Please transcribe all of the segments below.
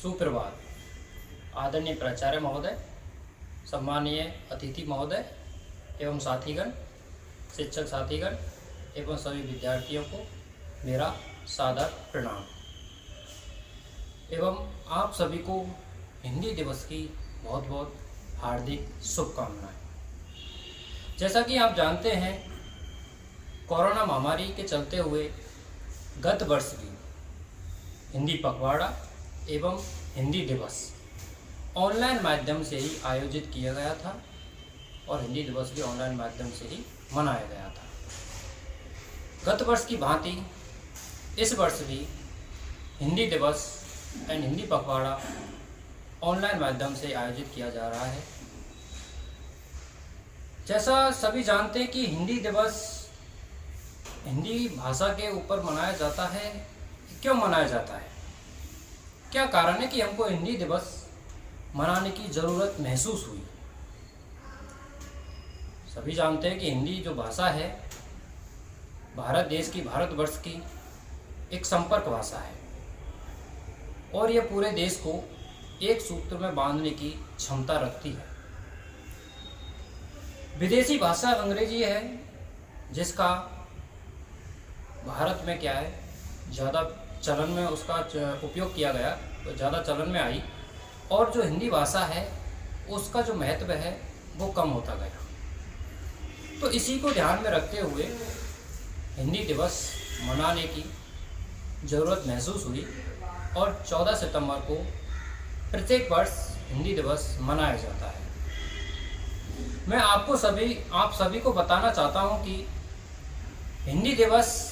सुप्रभात। आदरणीय प्राचार्य महोदय, सम्मानीय अतिथि महोदय एवं साथीगण, शिक्षक साथीगण एवं सभी विद्यार्थियों को मेरा सादर प्रणाम एवं आप सभी को हिंदी दिवस की बहुत बहुत हार्दिक शुभकामनाएं। जैसा कि आप जानते हैं, कोरोना महामारी के चलते हुए गत वर्ष भी हिंदी पखवाड़ा एवं हिंदी दिवस ऑनलाइन माध्यम से ही आयोजित किया गया था और हिंदी दिवस भी ऑनलाइन माध्यम से ही मनाया गया था। गत वर्ष की भांति इस वर्ष भी हिंदी दिवस एंड हिंदी पखवाड़ा ऑनलाइन माध्यम से आयोजित किया जा रहा है। जैसा सभी जानते हैं कि हिंदी दिवस हिंदी भाषा के ऊपर मनाया जाता है। क्यों मनाया जाता है, क्या कारण है कि हमको हिंदी दिवस मनाने की ज़रूरत महसूस हुई? सभी जानते हैं कि हिंदी जो भाषा है भारत देश की, भारतवर्ष की एक संपर्क भाषा है और यह पूरे देश को एक सूत्र में बांधने की क्षमता रखती है। विदेशी भाषा अंग्रेजी है, जिसका भारत में क्या है ज़्यादा चलन में उसका उपयोग किया गया, तो ज़्यादा चलन में आई, और जो हिंदी भाषा है उसका जो महत्व है वो कम होता गया। तो इसी को ध्यान में रखते हुए हिंदी दिवस मनाने की ज़रूरत महसूस हुई और 14 सितंबर को प्रत्येक वर्ष हिंदी दिवस मनाया जाता है। मैं आप सभी को बताना चाहता हूं कि हिंदी दिवस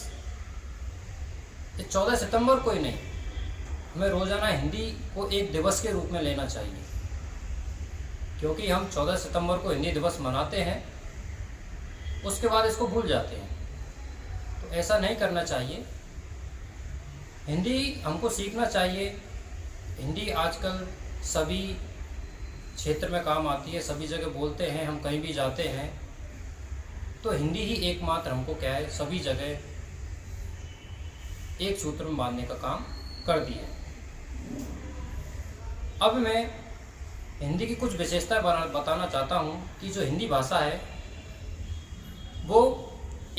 14 सितंबर को ही नहीं, हमें रोज़ाना हिंदी को एक दिवस के रूप में लेना चाहिए, क्योंकि हम 14 सितंबर को हिंदी दिवस मनाते हैं, उसके बाद इसको भूल जाते हैं। तो ऐसा नहीं करना चाहिए। हिंदी हमको सीखना चाहिए। हिंदी आजकल सभी क्षेत्र में काम आती है, सभी जगह बोलते हैं, हम कहीं भी जाते हैं तो हिंदी ही एकमात्र हमको क्या है सभी जगह एक सूत्र में बांधने का काम कर दिया। अब मैं हिंदी की कुछ विशेषताएं बताना चाहता हूं कि जो हिंदी भाषा है वो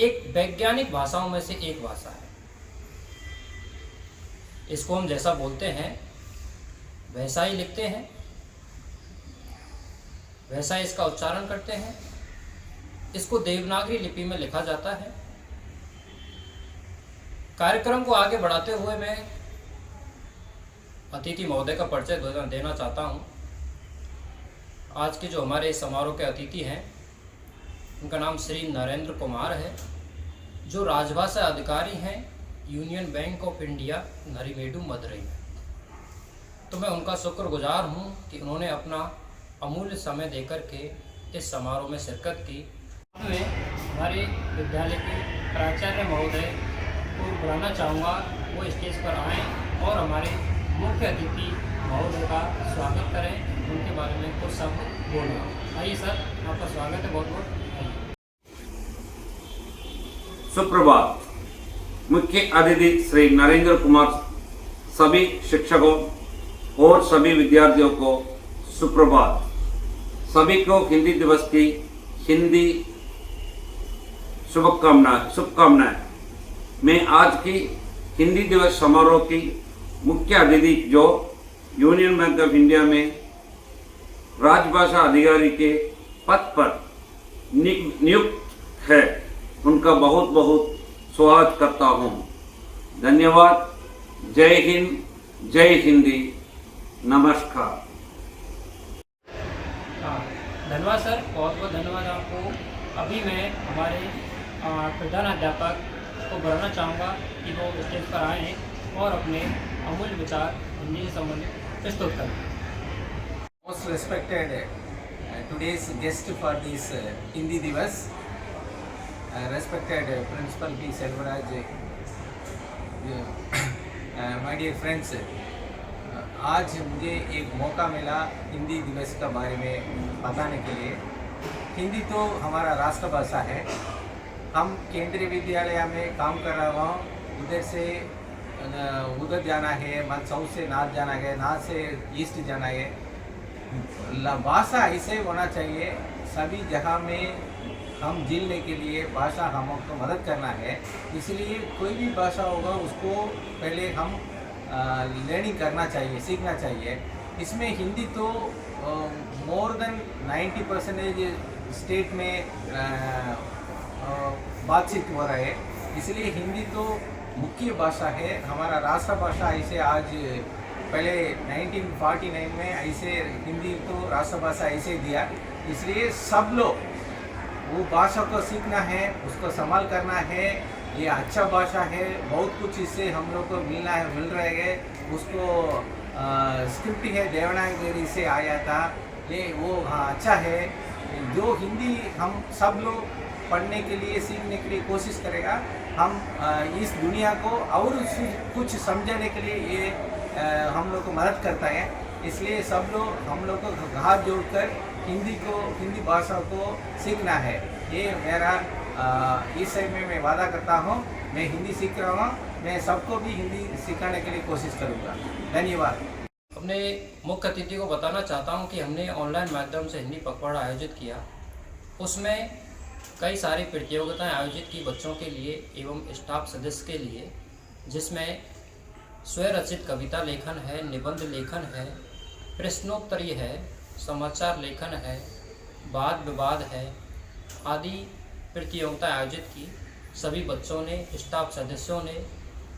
एक वैज्ञानिक भाषाओं में से एक भाषा है। इसको हम जैसा बोलते हैं वैसा ही लिखते हैं, वैसा ही इसका उच्चारण करते हैं। इसको देवनागरी लिपि में लिखा जाता है। कार्यक्रम को आगे बढ़ाते हुए मैं अतिथि महोदय का परिचय देना चाहता हूं। आज के जो हमारे इस समारोह के अतिथि हैं उनका नाम श्री नरेंद्र कुमार है, जो राजभाषा अधिकारी हैं Union Bank of India Narimedu Madurai में। तो मैं उनका शुक्रगुजार हूं कि उन्होंने अपना अमूल्य समय देकर के इस समारोह में शिरकत की। मैं हमारे विद्यालय के प्राचार्य महोदय को बुलाना चाहूँगा, वो स्टेज पर आएँ और हमारे मुख्य अतिथि महोदय का स्वागत करें, उनके बारे में कुछ शब्द बोलें। आइए सर, आपका स्वागत है, बहुत बहुत। सुप्रभात। मुख्य अतिथि श्री नरेंद्र कुमार, सभी शिक्षकों और सभी विद्यार्थियों को सुप्रभात। सभी को हिंदी दिवस की हिंदी शुभकामनाएं। मैं आज की हिंदी दिवस समारोह की मुख्य अतिथि जो यूनियन बैंक ऑफ इंडिया में राजभाषा अधिकारी के पद पर नियुक्त है, उनका बहुत बहुत स्वागत करता हूं। धन्यवाद। जय हिंद, जय हिंदी, नमस्कार। धन्यवाद सर, बहुत बहुत धन्यवाद आपको। अभी मैं हमारे प्रधान अध्यापक को बुलाना चाहूँगा कि वो स्टेज पर आएँ और अपने अमूल्य विचार हिंदी से संबंधित प्रस्तुत करें। Most respected today's guest for this Hindi Divas, respected Principal P. Selvaraj, my dear friends, आज मुझे एक मौका मिला हिंदी दिवस के बारे में बताने के लिए। हिंदी तो हमारा राष्ट्रभाषा है। हम केंद्रीय विद्यालय में काम कर रहा हूँ, इधर से उधर जाना है, मतलब साउथ से नॉर्थ जाना है, नॉर्थ से ईस्ट जाना है। भाषा ऐसे होना चाहिए, सभी जगह में हम जीने के लिए भाषा हमको मदद करना है। इसलिए कोई भी भाषा होगा उसको पहले हम लर्निंग करना चाहिए, सीखना चाहिए। इसमें हिंदी तो मोर देन 90% स्टेट में बातचीत हो रहा है, इसलिए हिंदी तो मुख्य भाषा है, हमारा राष्ट्रभाषा। ऐसे आज पहले 1949 में ऐसे हिंदी तो राष्ट्रभाषा ऐसे दिया, इसलिए सब लोग वो भाषा को सीखना है, उसको संभाल करना है। ये अच्छा भाषा है, बहुत कुछ इससे हम लोग को मिल रहा है। उसको स्क्रिप्ट है देवनागरी से आया था, ये वो हाँ अच्छा है। जो हिंदी हम सब लोग पढ़ने के लिए, सीखने के लिए कोशिश करेगा, हम इस दुनिया को और कुछ समझने के लिए ये हम लोग को मदद करता है। इसलिए सब लोग हम लोग को हाथ जोड़कर हिंदी भाषा को सीखना है। ये मेरा इस समय में मैं वादा करता हूँ, मैं हिंदी सीख रहा हूँ, मैं सबको भी हिंदी सिखाने के लिए कोशिश करूँगा। धन्यवाद। अपने मुख्य अतिथि को बताना चाहता हूँ कि हमने ऑनलाइन माध्यम से हिंदी पखवाड़ा आयोजित किया। उसमें कई सारी प्रतियोगिताएं आयोजित की बच्चों के लिए एवं स्टाफ सदस्य के लिए, जिसमें स्वरचित कविता लेखन है, निबंध लेखन है, प्रश्नोत्तरी है, समाचार लेखन है, वाद विवाद है आदि प्रतियोगिताएं आयोजित की। सभी बच्चों ने, स्टाफ सदस्यों ने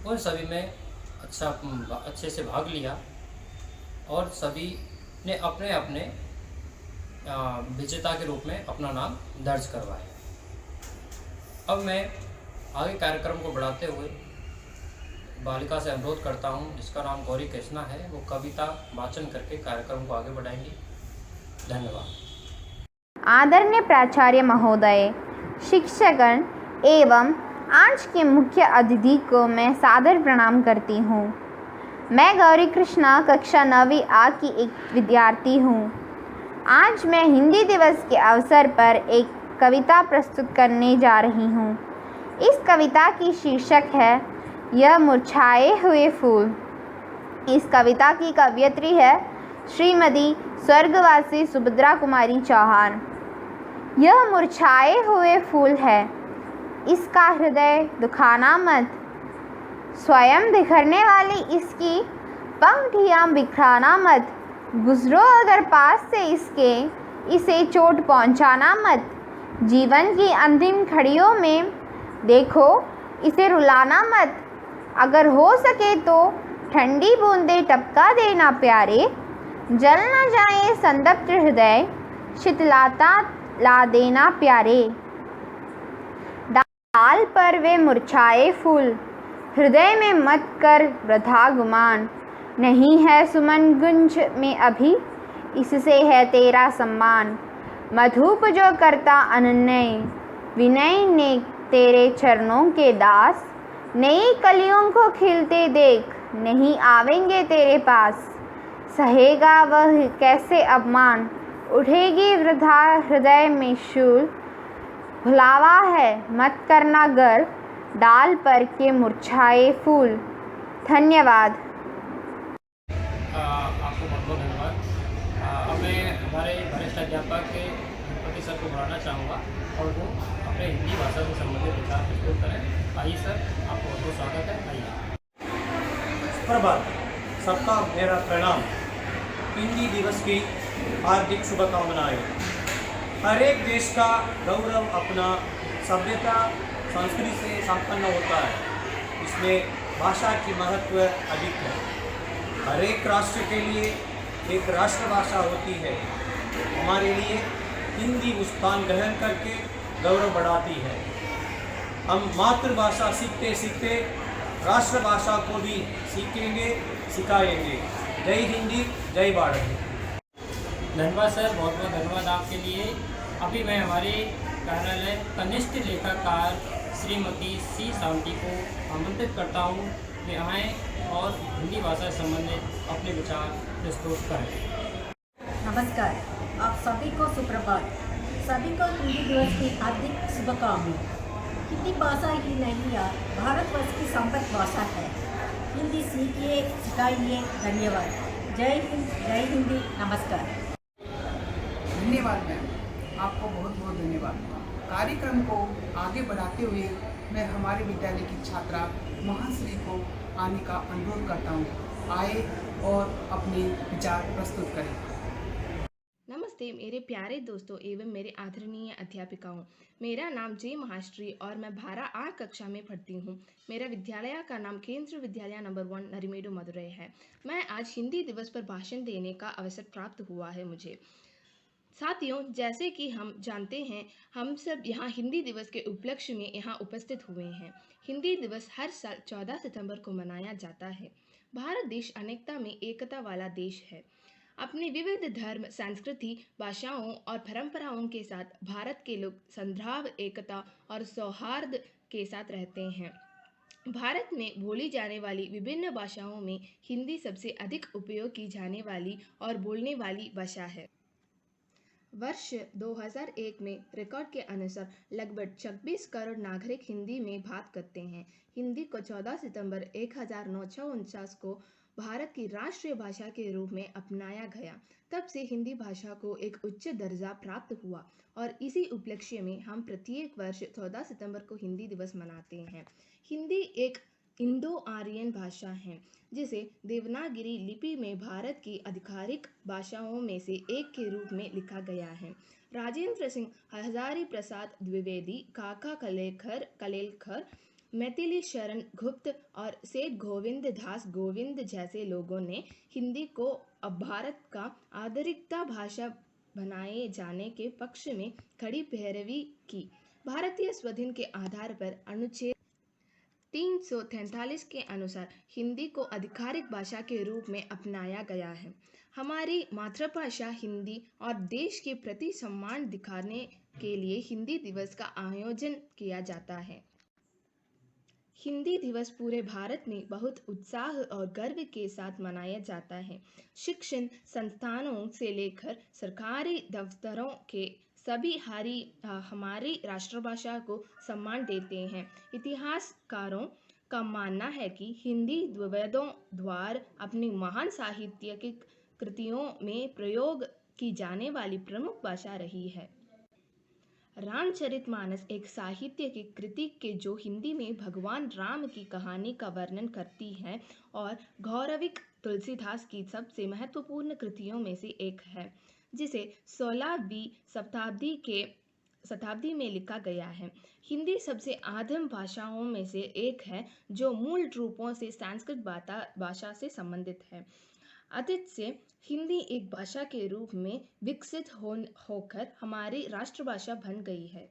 उन सभी में अच्छे से भाग लिया और सभी ने अपने अपने विजेता के रूप में अपना नाम दर्ज करवाया। अब मैं आगे कार्यक्रम को बढ़ाते हुए बालिका से अनुरोध करता हूं, जिसका नाम गौरी कृष्णा है, वो कविता वाचन करके कार्यक्रम को आगे बढ़ाएंगी। धन्यवाद। आदरणीय प्राचार्य महोदय, शिक्षकगण एवं आज के मुख्य अतिथि को मैं सादर प्रणाम करती हूँ। मैं गौरी कृष्णा कक्षा 9वीं A की एक विद्यार्थी हूँ। आज मैं हिंदी दिवस के अवसर पर एक कविता प्रस्तुत करने जा रही हूँ। इस कविता की शीर्षक है यह मुरझाए हुए फूल। इस कविता की कवयित्री है श्रीमती स्वर्गवासी सुभद्रा कुमारी चौहान। यह मुरझाए हुए फूल है, इसका हृदय दुखाना मत, स्वयं बिखरने वाली इसकी पंखुड़ियाँ बिखराना मत, गुजरो अगर पास से इसके, इसे चोट पहुंचाना मत, जीवन की अंतिम घड़ियों में देखो इसे रुलाना मत, अगर हो सके तो ठंडी बूंदे टपका देना प्यारे, जल न जाए संतप्त हृदय, शीतलता ला देना प्यारे। डाल पर वे मुरझाए फूल, हृदय में मत कर वृथा गुमान, नहीं है सुमन गुंज में अभी, इससे है तेरा सम्मान, मधुप जो करता अनन्य, विनय ने तेरे चरणों के दास, नई कलियों को खिलते देख, नहीं आवेंगे तेरे पास, सहेगा वह कैसे अपमान, उठेगी वृथा हृदय में शूल, भुलावा है मत करना गर्व, डाल पर के मुरझाए फूल। धन्यवाद। आपको बहुत बहुत धन्यवाद। अब मैं हमारे वरिष्ठ अध्यापक के गणपति सर को बुलाना चाहूँगा और वो अपने हिंदी भाषा से संबंधित विचार प्रस्तुत करें। आइए सर, आपको बहुत बहुत स्वागत है। आइए। प्रभात, सबका मेरा प्रणाम। हिंदी दिवस की हार्दिक शुभकामनाएं। हर एक देश का गौरव अपना सभ्यता संस्कृति से संपन्न होता है, इसमें भाषा की महत्व अधिक है। हर एक राष्ट्र के लिए एक राष्ट्रभाषा होती है। हमारे लिए हिंदी उस स्थान ग्रहण करके गौरव बढ़ाती है। हम मातृभाषा सीखते सीखते राष्ट्रभाषा को भी सीखेंगे, सिखाएंगे। जय हिंदी, जय भारत। धन्यवाद सर, बहुत बहुत धन्यवाद आपके लिए। अभी मैं हमारे कार्यालय कनिष्ठ लेखाकार श्रीमती सी शांति को आमंत्रित करता हूँ वे आएँ और हिंदी भाषा से संबंधित अपने विचार प्रस्तुत करें। नमस्कार, आप सभी को सुप्रभात। सभी को हिंदी दिवस की हार्दिक शुभकामनाएं। हिंदी भाषा ही नहीं यार, भारतवर्ष की संपन्न भाषा है। हिंदी सीखिए, सिखाइए। धन्यवाद। जय हिंद, जय हिंदी, नमस्कार। धन्यवाद मैम, आपको बहुत बहुत धन्यवाद। कार्यक्रम को आगे बढ़ाते हुए मैं हमारे विद्यालय की छात्रा महाश्री को आने का अनुरोध करता हूँ। आए और अपने विचार प्रस्तुत करें। नमस्ते मेरे प्यारे दोस्तों एवं मेरे आदरणीय अध्यापिकाओं। मेरा नाम जय महाश्री और मैं 12 कक्षा में पढ़ती हूँ। मेरा विद्यालय का नाम केंद्रीय विद्यालय नंबर 1 नरिमेडु मदुरई है। मैं आज हिंदी दिवस पर भाषण देने का अवसर प्राप्त हुआ है मुझे। साथियों, जैसे कि हम जानते हैं, हम सब यहाँ हिंदी दिवस के उपलक्ष्य में यहाँ उपस्थित हुए हैं। हिंदी दिवस हर साल 14 सितंबर को मनाया जाता है। भारत देश अनेकता में एकता वाला देश है। अपने विविध धर्म, संस्कृति, भाषाओं और परंपराओं के साथ भारत के लोग संद्राव, एकता और सौहार्द के साथ रहते हैं। भारत में बोली जाने वाली विभिन्न भाषाओं में हिंदी सबसे अधिक उपयोग की जाने वाली और बोलने वाली भाषा है। वर्ष 2001 में रिकॉर्ड के अनुसार लगभग 26 करोड़ नागरिक हिंदी में बात करते हैं। हिंदी को 14 सितंबर 1949 को भारत की राष्ट्रीय भाषा के रूप में अपनाया गया। तब से हिंदी भाषा को एक उच्च दर्जा प्राप्त हुआ और इसी उपलक्ष्य में हम प्रत्येक वर्ष 14 सितंबर को हिंदी दिवस मनाते हैं। हिंदी एक इंडो आर्यन भाषा है जिसे देवनागरी लिपि में भारत की आधिकारिक भाषाओं में से एक के रूप में लिखा गया है। राजेंद्र सिंह, हजारी प्रसाद द्विवेदी, काका कलेलकर, मैथिली शरण गुप्त और सेठ गोविंद दास गोविंद जैसे लोगों ने हिंदी को अब भारत का आधिकारिक भाषा बनाए जाने के पक्ष में खड़ी पैरवी की। भारतीय संविधान के आधार पर अनुच्छेद 343 के अनुसार हिंदी को आधिकारिक भाषा के रूप में अपनाया गया है। हमारी मातृभाषा हिंदी और देश के प्रति सम्मान दिखाने के लिए हिंदी दिवस का आयोजन किया जाता है। हिंदी दिवस पूरे भारत में बहुत उत्साह और गर्व के साथ मनाया जाता है। शिक्षण संस्थानों से लेकर सरकारी दफ्तरों के सभी हमारी राष्ट्रभाषा को सम्मान देते हैं। इतिहासकारों का मानना है कि हिंदी वेदों द्वारा अपनी महान साहित्यिक कृतियों में प्रयोग की जाने वाली प्रमुख भाषा रही है। रामचरितमानस एक साहित्य की कृति के जो हिंदी में भगवान राम की कहानी का वर्णन करती है और गौरविक तुलसीदास की सबसे महत्वपूर्ण कृतियों में से एक है, जिसे 16वीं शताब्दी में लिखा गया है। हिंदी सबसे आदिम भाषाओं में से एक है जो मूल रूपों से संस्कृत भाषा से संबंधित है। अतीत से हिंदी एक भाषा के रूप में विकसित होकर हमारी राष्ट्रभाषा बन गई है।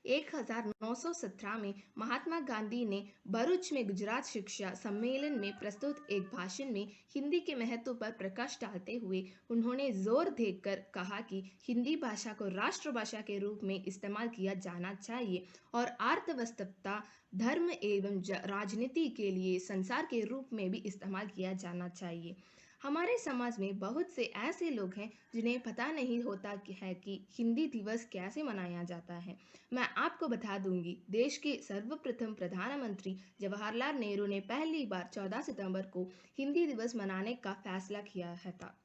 1917 में महात्मा गांधी ने भरूच में गुजरात शिक्षा सम्मेलन में प्रस्तुत एक भाषण में हिंदी के महत्व पर प्रकाश डालते हुए उन्होंने जोर देकर कहा कि हिंदी भाषा को राष्ट्रभाषा के रूप में इस्तेमाल किया जाना चाहिए और अर्थव्यवस्था, धर्म एवं राजनीति के लिए संसार के रूप में भी इस्तेमाल किया जाना चाहिए। हमारे समाज में बहुत से ऐसे लोग हैं जिन्हें पता नहीं होता कि हिंदी दिवस कैसे मनाया जाता है। मैं आपको बता दूंगी, देश के सर्वप्रथम प्रधानमंत्री जवाहरलाल नेहरू ने पहली बार 14 सितंबर को हिंदी दिवस मनाने का फैसला किया था।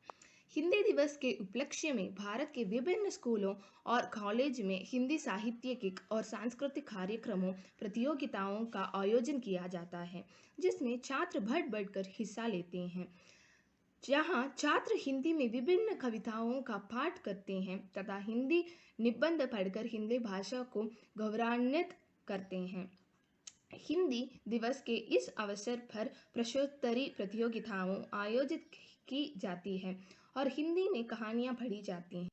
हिंदी दिवस के उपलक्ष्य में भारत के विभिन्न स्कूलों और कॉलेज में हिंदी साहित्यिक और सांस्कृतिक कार्यक्रमों, प्रतियोगिताओं का आयोजन किया जाता है, जिसमें छात्र बढ़-बढ़कर हिस्सा लेते हैं। जहां छात्र हिंदी में विभिन्न कविताओं का पाठ करते हैं तथा हिंदी निबंध पढ़कर हिंदी भाषा को गौरवान्वित करते हैं। हिंदी दिवस के इस अवसर पर प्रश्नोत्तरी प्रतियोगिताएं आयोजित की जाती है और हिंदी में कहानियां पढ़ी जाती हैं।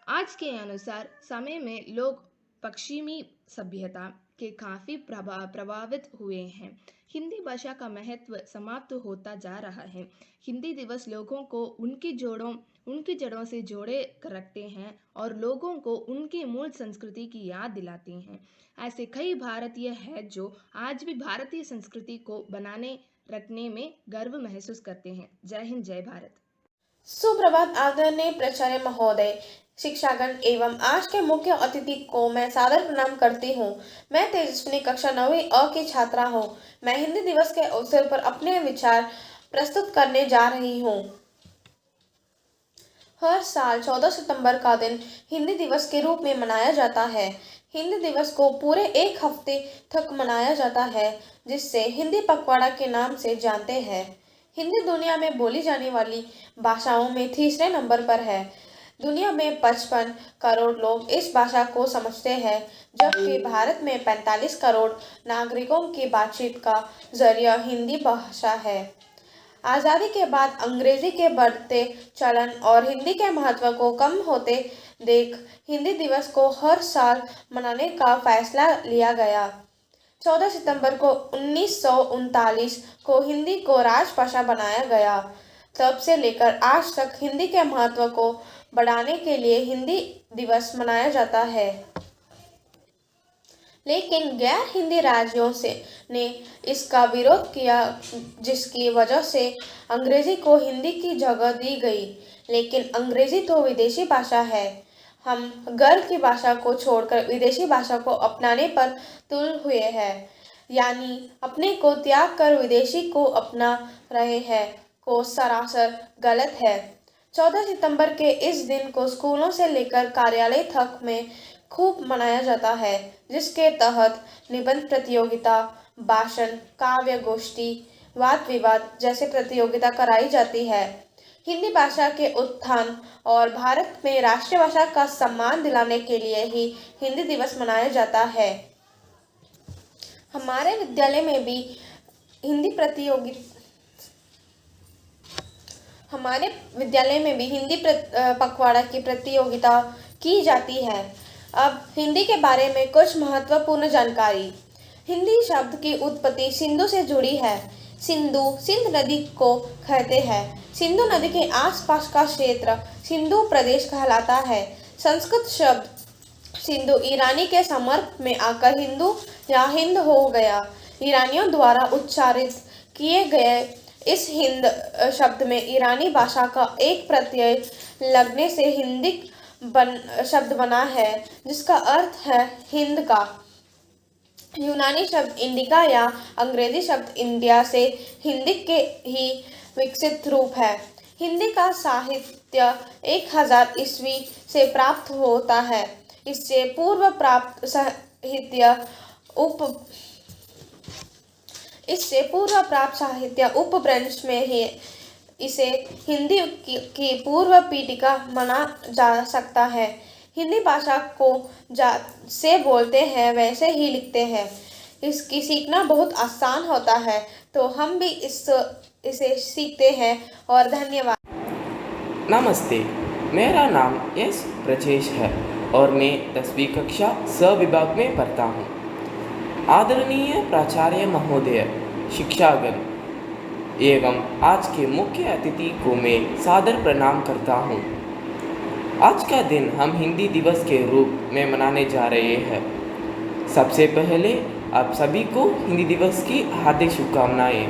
आज के अनुसार समय में लोग पश्चिमी सभ्यता के काफ़ी प्रभावित हुए हैं। हिंदी भाषा का महत्व समाप्त होता जा रहा है। हिंदी दिवस लोगों को उनकी जड़ों से जोड़े रखते हैं और लोगों को उनकी मूल संस्कृति की याद दिलाते हैं। ऐसे कई भारतीय हैं जो आज भी भारतीय संस्कृति को बनाने रखने में गर्व महसूस करते हैं। जय हिंद, जय भारत। सुप्रभात आदरणीय प्राचार्य महोदय, शिक्षागण एवं आज के मुख्य अतिथि को मैं सादर प्रणाम करती हूँ। मैं तेजस्विनी कक्षा 9वीं अ की छात्रा हूँ। मैं हिंदी दिवस के अवसर पर अपने विचार प्रस्तुत करने जा रही हूँ। हर साल 14 सितंबर का दिन हिंदी दिवस के रूप में मनाया जाता है। हिंदी दिवस को पूरे एक हफ्ते तक मनाया जाता है, जिससे हिंदी पखवाड़ा के नाम से जानते हैं। हिंदी दुनिया में बोली जाने वाली भाषाओं में तीसरे नंबर पर है। दुनिया में 55 करोड़ लोग इस भाषा को समझते हैं, जबकि भारत में 45 करोड़ नागरिकों की बातचीत का जरिया हिंदी भाषा है। आज़ादी के बाद अंग्रेजी के बढ़ते चलन और हिंदी के महत्व को कम होते देख हिंदी दिवस को हर साल मनाने का फैसला लिया गया। 14 सितंबर को 1939 को हिंदी को राजभाषा बनाया गया। तब से लेकर आज तक हिंदी के महत्व को बढ़ाने के लिए हिंदी दिवस मनाया जाता है। लेकिन गैर हिंदी राज्यों ने इसका विरोध किया, जिसकी वजह से अंग्रेजी को हिंदी की जगह दी गई। लेकिन अंग्रेजी तो विदेशी भाषा है। हम गर्व की भाषा को छोड़कर विदेशी भाषा को अपनाने पर तुल हुए हैं, यानी अपने को त्याग कर विदेशी को अपना रहे हैं को सरासर गलत है। 14 सितंबर के इस दिन को स्कूलों से लेकर कार्यालय तक में खूब मनाया जाता है, जिसके तहत निबंध प्रतियोगिता, भाषण, काव्य गोष्ठी, वाद विवाद जैसे प्रतियोगिता कराई जाती है। हिंदी भाषा के उत्थान और भारत में राष्ट्रीय भाषा का सम्मान दिलाने के लिए ही हिंदी दिवस मनाया जाता है। हमारे विद्यालय में भी हिंदी पखवाड़ा की प्रतियोगिता की जाती है। अब हिंदी के बारे में कुछ महत्वपूर्ण जानकारी। हिंदी शब्द की उत्पत्ति सिंधु से जुड़ी है। सिंधु सिंध नदी को कहते हैं। सिंधु नदी के आसपास का क्षेत्र सिंधु प्रदेश कहलाता है। संस्कृत शब्द सिंधु ईरानी के संपर्क में आकर हिंदू या हिंद हो गया। ईरानियों द्वारा उच्चारित किए गए इस हिंद शब्द में ईरानी भाषा का एक प्रत्यय लगने से हिंदी शब्द बना है, जिसका अर्थ है हिंद का। यूनानी शब्द इंडिका या अंग्रेजी शब्द इंडिया से हिंदी के ही विकसित रूप है। हिंदी का साहित्य 1000 ईस्वी से प्राप्त होता है। इससे पूर्व प्राप्त साहित्य उपभ्रंश में ही इसे हिंदी की पूर्व पीठिका माना जा सकता है। हिंदी भाषा को से बोलते हैं वैसे ही लिखते हैं। इसकी सीखना बहुत आसान होता है, तो हम भी इसे सीखते हैं। और धन्यवाद। नमस्ते, मेरा नाम एस ब्रजेश है और मैं 10वीं कक्षा स विभाग में पढ़ता हूँ। आदरणीय प्राचार्य महोदय, शिक्षागण एवं आज के मुख्य अतिथि को मैं सादर प्रणाम करता हूँ। आज का दिन हम हिंदी दिवस के रूप में मनाने जा रहे हैं। सबसे पहले आप सभी को हिंदी दिवस की हार्दिक शुभकामनाएं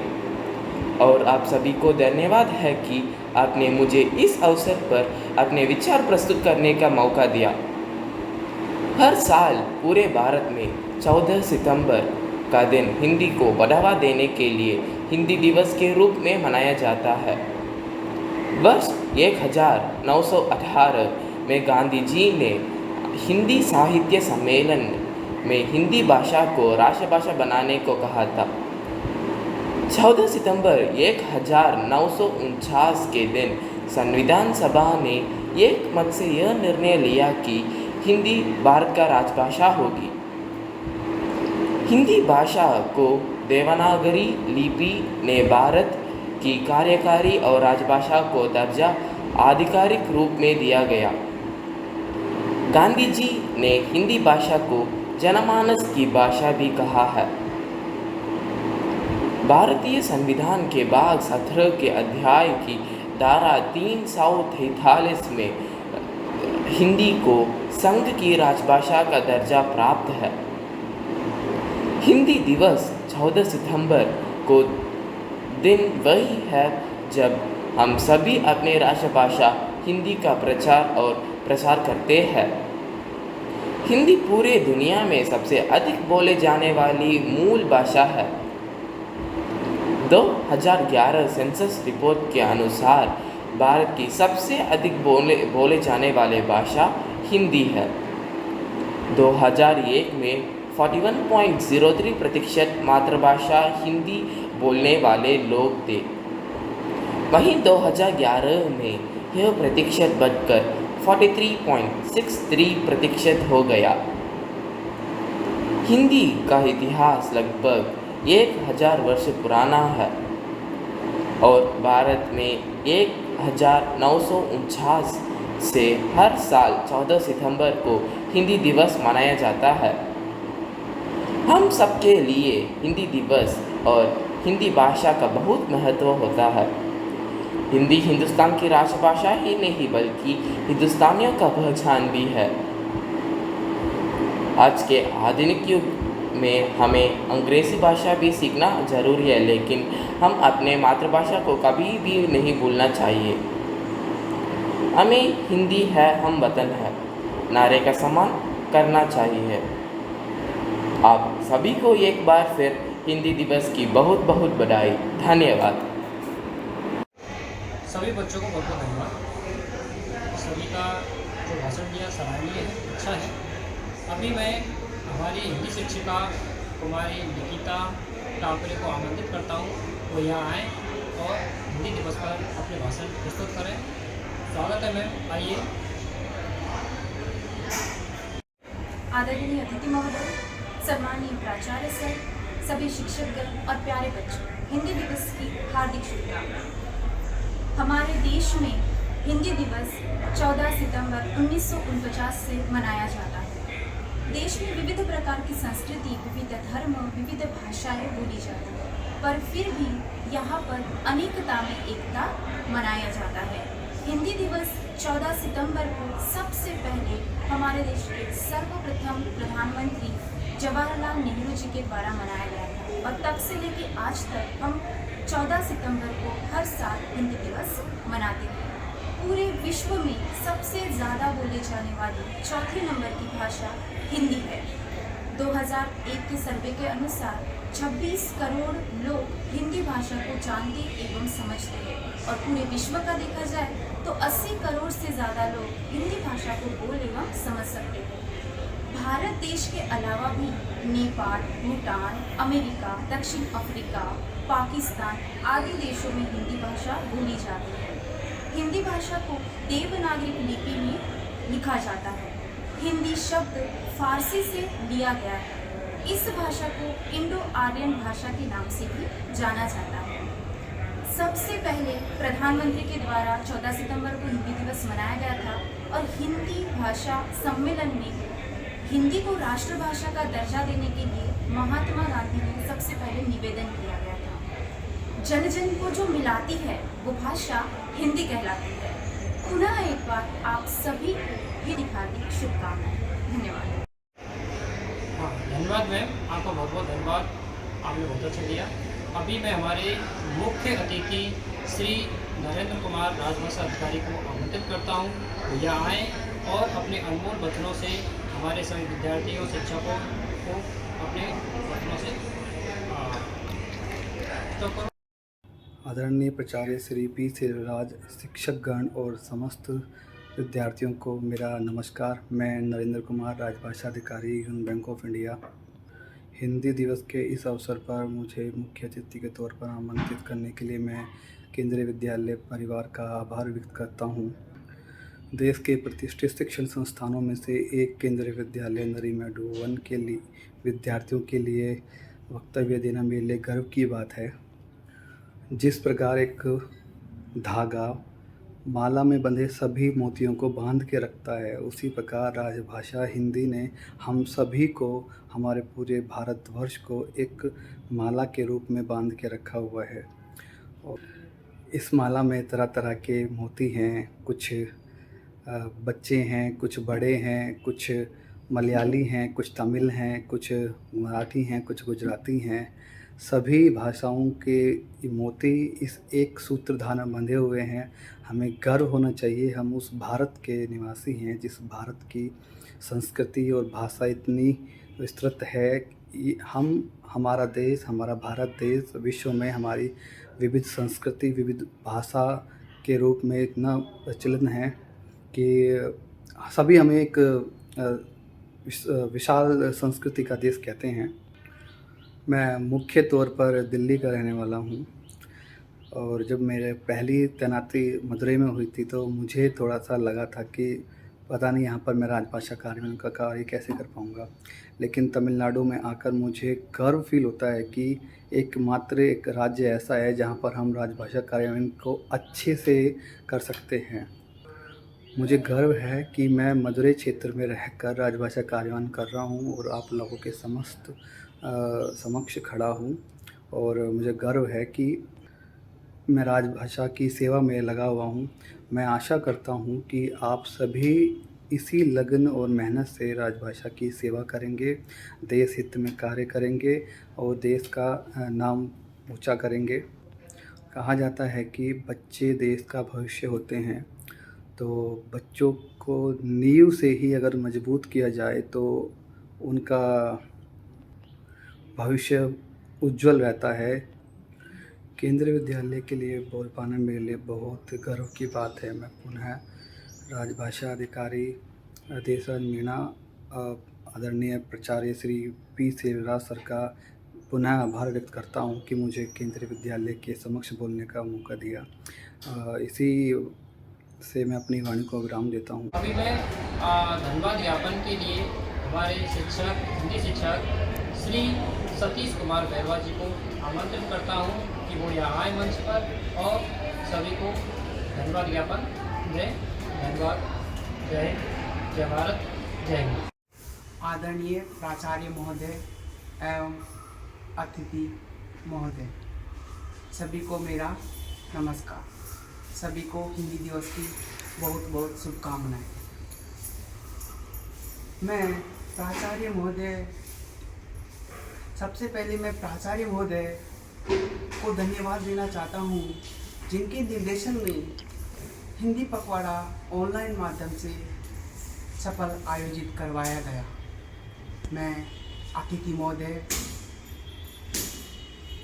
और आप सभी को धन्यवाद है कि आपने मुझे इस अवसर पर अपने विचार प्रस्तुत करने का मौका दिया। हर साल पूरे भारत में 14 सितंबर का दिन हिंदी को बढ़ावा देने के लिए हिंदी दिवस के रूप में मनाया जाता है। वर्ष 1918 में गांधी जी ने हिंदी साहित्य सम्मेलन में हिंदी भाषा को राष्ट्रभाषा बनाने को कहा था। 14 सितंबर 1949 के दिन संविधान सभा ने एक मत से यह निर्णय लिया कि हिंदी भारत का राजभाषा होगी। हिंदी भाषा को देवनागरी लिपि ने भारत की कार्यकारी और राजभाषा को दर्जा आधिकारिक रूप में दिया गया। गांधी जी ने हिंदी भाषा को जनमानस की भाषा भी कहा है। भारतीय संविधान के भाग 17 के अध्याय की धारा 343 में हिंदी को संघ की राजभाषा का दर्जा प्राप्त है। हिंदी दिवस 14 सितंबर को दिन वही है जब हम सभी अपने राष्ट्रभाषा हिंदी का प्रचार और प्रसार करते हैं। हिंदी पूरे दुनिया में सबसे अधिक बोले जाने वाली मूल भाषा है। 2011 सेंसस रिपोर्ट के अनुसार भारत की सबसे अधिक बोले जाने वाली भाषा हिंदी है। 2001 में 41.03% मातृभाषा हिंदी बोलने वाले लोग थे। वहीं 2011 में यह प्रतिशत बढ़कर 43.63% हो गया। हिंदी का इतिहास लगभग 1000 वर्ष पुराना है और भारत में 1949 से हर साल 14 सितंबर को हिंदी दिवस मनाया जाता है। हम सबके लिए हिंदी दिवस और हिंदी भाषा का बहुत महत्व होता है। हिंदी हिंदुस्तान की राष्ट्रभाषा ही नहीं बल्कि हिंदुस्तानियों का पहचान भी है। आज के आधुनिक युग में हमें अंग्रेज़ी भाषा भी सीखना ज़रूरी है, लेकिन हम अपने मातृभाषा को कभी भी नहीं भूलना चाहिए। हमें हिंदी है हम वतन है नारे का सम्मान करना चाहिए। आप सभी को एक बार फिर हिंदी दिवस की बहुत बहुत बधाई। धन्यवाद। सभी बच्चों को बहुत बहुत धन्यवाद। सभी का जो भाषण दिया सराहनीय है, अच्छा है। अभी मैं हमारी हिंदी शिक्षिका कुमारी निकिता टापरे को आमंत्रित करता हूँ, वो यहाँ आएँ और हिंदी दिवस पर अपने भाषण प्रस्तुत करें। स्वागत है मैम, आइए। आदरणीय अतिथि महोदय, सम्मानीय प्राचार्य सर, सभी शिक्षकगण और प्यारे बच्चों, हिंदी दिवस की हार्दिक शुभकामनाएं। हमारे देश में हिंदी दिवस 14 सितंबर 1949 से मनाया जाता है। देश में विविध प्रकार की संस्कृति, विविध धर्म, विविध भाषाएं बोली जाती हैं, पर फिर भी यहाँ पर अनेकता में एकता मनाया जाता है। हिंदी दिवस 14 सितंबर को सबसे पहले हमारे देश के सर्वप्रथम प्रधानमंत्री जवाहरलाल नेहरू जी के द्वारा मनाया गया था और तब से लेकर आज तक हम 14 सितंबर को हर साल हिंदी दिवस मनाते हैं। पूरे विश्व में सबसे ज़्यादा बोले जाने वाली चौथे नंबर की भाषा हिंदी है। 2001 के सर्वे के अनुसार 26 करोड़ लोग हिंदी भाषा को जानते एवं समझते हैं और पूरे विश्व का देखा जाए तो 80 करोड़ से ज़्यादा लोग हिंदी भाषा को बोल एवं समझ सकते हैं। भारत देश के अलावा भी नेपाल, भूटान, अमेरिका, दक्षिण अफ्रीका, पाकिस्तान आदि देशों में हिंदी भाषा बोली जाती है। हिंदी भाषा को देवनागरी लिपि में लिखा जाता है। हिंदी शब्द फारसी से लिया गया है। इस भाषा को इंडो आर्यन भाषा के नाम से भी जाना जाता है। सबसे पहले प्रधानमंत्री के द्वारा 14 सितंबर को हिंदी दिवस मनाया गया था और हिंदी भाषा सम्मेलन में हिंदी को राष्ट्रभाषा का दर्जा देने के लिए महात्मा गांधी ने सबसे पहले निवेदन किया गया था। जन जन को जो मिलाती है वो भाषा हिंदी कहलाती है। पुनः एक बार आप सभी को हिंदी हार्दिक शुभकामनाएं। धन्यवाद। हाँ, धन्यवाद मैम, आपका बहुत बहुत धन्यवाद, आपने बहुत अच्छा दिया। अभी मैं हमारे मुख्य अतिथि श्री नरेंद्र कुमार राजभाषा अधिकारी को आमंत्रित करता हूँ, वो यहाँ आएँ और अपने अनमोल वचनों से हमारे सभी विद्यार्थियों शिक्षकों को अपने वचनों से तो करो। आदरणीय प्राचार्य श्री पी श्रीराज, शिक्षकगण और समस्त विद्यार्थियों को मेरा नमस्कार। मैं नरेंद्र कुमार, राजभाषा अधिकारी, union Bank of India. Hindi दिवस के इस अवसर पर मुझे मुख्य अतिथि के तौर पर आमंत्रित करने के लिए मैं केंद्रीय विद्यालय परिवार का आभार व्यक्त करता हूँ। देश के प्रतिष्ठित शिक्षण संस्थानों में से एक केंद्रीय विद्यालय नरीमैडू 1 के लिए विद्यार्थियों के लिए वक्तव्य देना मेरे लिए गर्व की बात है। जिस प्रकार एक धागा माला में बंधे सभी मोतियों को बांध के रखता है, उसी प्रकार राजभाषा हिंदी ने हम सभी को, हमारे पूरे भारतवर्ष को एक माला के रूप में बांध के रखा हुआ है। और इस माला में तरह तरह के मोती हैं, कुछ बच्चे हैं, कुछ बड़े हैं, कुछ मलयाली हैं, कुछ तमिल हैं, कुछ मराठी हैं, कुछ गुजराती हैं। सभी भाषाओं के मोती इस एक सूत्रधार में बंधे हुए हैं। हमें गर्व होना चाहिए, हम उस भारत के निवासी हैं जिस भारत की संस्कृति और भाषा इतनी विस्तृत है। हमारा देश, हमारा भारत देश विश्व में हमारी विविध संस्कृति, विविध भाषा के रूप में इतना प्रचलित है कि सभी हमें एक विशाल संस्कृति का देश कहते हैं। मैं मुख्य तौर पर दिल्ली का रहने वाला हूँ और जब मेरे पहली तैनाती मदुरई में हुई थी तो मुझे थोड़ा सा लगा था कि पता नहीं यहाँ पर मैं राजभाषा कार्यान्वयन का कार्य कैसे कर पाऊँगा, लेकिन तमिलनाडु में आकर मुझे गर्व फील होता है कि एकमात्र एक राज्य ऐसा है जहाँ पर हम राजभाषा कार्यान्वयन को अच्छे से कर सकते हैं। मुझे गर्व है कि मैं मदुरई क्षेत्र में रहकर राजभाषा कार्यान्वयन कर रहा हूँ और आप लोगों के समक्ष खड़ा हूँ और मुझे गर्व है कि मैं राजभाषा की सेवा में लगा हुआ हूँ। मैं आशा करता हूँ कि आप सभी इसी लगन और मेहनत से राजभाषा की सेवा करेंगे, देश हित में कार्य करेंगे और देश का नाम ऊंचा करेंगे। कहा जाता है कि बच्चे देश का भविष्य होते हैं, तो बच्चों को नींव से ही अगर मजबूत किया जाए तो उनका भविष्य उज्जवल रहता है। केंद्रीय विद्यालय के लिए बोल पाना मेरे लिए बहुत गर्व की बात है। मैं पुनः राजभाषा अधिकारी देशराज मीणा आदरणीय प्राचार्य श्री पी सेलराज सर का पुनः आभार व्यक्त करता हूं कि मुझे केंद्रीय विद्यालय के समक्ष बोलने का मौका दिया। इसी से मैं अपनी वाणी को विराम देता हूं। अभी मैं धन्यवाद ज्ञापन के लिए हमारे शिक्षक, हिंदी शिक्षक श्री सतीश कुमार बैरवा जी को आमंत्रित करता हूं कि वो यहाँ आए मंच पर और सभी को धन्यवाद ज्ञापन दें। धन्यवाद। जय हिंद, जय भारत, जय हिंद। आदरणीय प्राचार्य महोदय एवं अतिथि महोदय, सभी को मेरा नमस्कार। सभी को हिंदी दिवस की बहुत बहुत शुभकामनाएं। मैं प्राचार्य महोदय, सबसे पहले मैं प्राचार्य महोदय को धन्यवाद देना चाहता हूँ जिनके निर्देशन में हिंदी पखवाड़ा ऑनलाइन माध्यम से सफल आयोजित करवाया गया। मैं अतिथि महोदय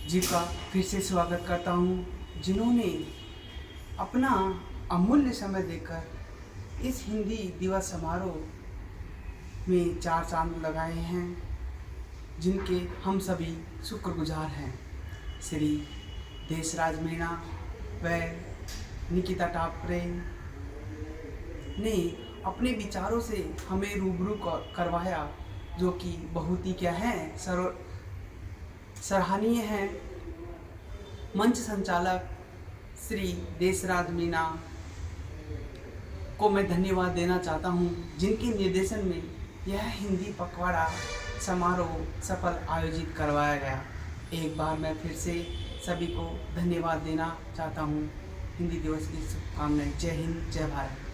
जी का फिर से स्वागत करता हूँ जिन्होंने अपना अमूल्य समय देकर इस हिंदी दिवस समारोह में 4 चांद लगाए हैं, जिनके हम सभी शुक्रगुजार हैं। श्री देशराज मीणा व निकिता टापरे ने अपने विचारों से हमें रूबरू करवाया, जो कि बहुत ही क्या है सराहनीय है। मंच संचालक श्री देशराज मीणा को मैं धन्यवाद देना चाहता हूं, जिनके निर्देशन में यह हिंदी पखवाड़ा समारोह सफल आयोजित करवाया गया। एक बार मैं फिर से सभी को धन्यवाद देना चाहता हूं। हिंदी दिवस की शुभकामनाएं। जय हिंद, जय भारत।